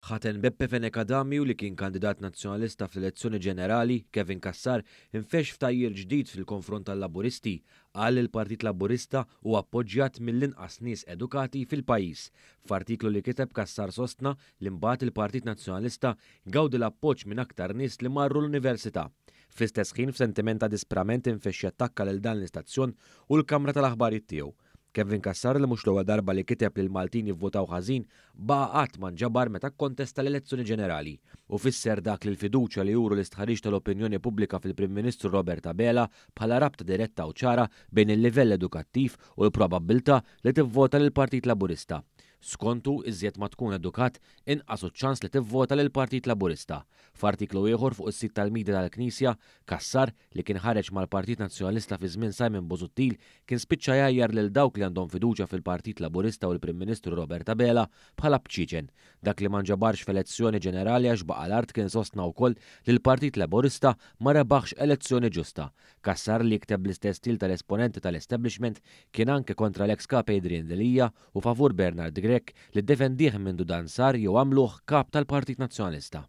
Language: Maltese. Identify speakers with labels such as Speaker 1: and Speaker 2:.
Speaker 1: ħaten Beppe Fenekadamju li kien kandidat nazzjonalista fl-elezzjoni ġenerali, Kevin Kassar, infex f'tajjir ġdid fil-konfront tal-Laburisti, qal il-Partit Laburista u appoġġjat mill-inqas nies edukati fil-pajjiż. F'artiklu li kiteb Kassar sostna li mbagħad il-Partit Nazzjonalista gawdi l-appoġġ minn aktar nies li marru l-università. Fl-istess ħin f'sentiment ta' disprament infexxi attakka lil dan l-istazzjon u l-Kamra tal-Aħbarijiet tiegħu. Kevin Kassar li mhux l-ewwel darba li kiteb li l-Maltin jivvotaw ħażin baqa' qatt ma nġabar meta kkontesta l-elezzjoni ġenerali u fisser dak li l-fiduċja li juru l-istħarriġ tal-opinjoni pubblika fil-Prim Ministru Robert Abela bħala rabta diretta u ċara bejn il-livell edukattiv u l-probabbiltà li tivvota lill-Partit Laburista. Skontu iżjed ma tkun edukat inqas ċans li tivvota lil Partit Laburista. F'artiklu ieħor fuq is-sit tal-Midja tal-Knisja, Kassar li kien ħareġ mal-Partit Nazzjonalista fi żmien Simon Busuttil kien spiċċa jgħajjar lil dawk li għandhom fiduċja fil-Partit Laburista u l-Prim Ministru Robert Abela bħala bċiċen. Dak li ma nġabarx f'elezzjoni ġenerali għax baqa' l-art kien sostna wkoll li l-Partit Laburista ma rebaħx elezzjoni ġusta. Kassar li jikteb l-istess stil tal-esponenti tal-establishment kien anke kontra l-ex kap Adrian Delija u favur Bernard Grek li ddefendih minn dan sar jew għamluh kap tal-Partit Nazzjonalista.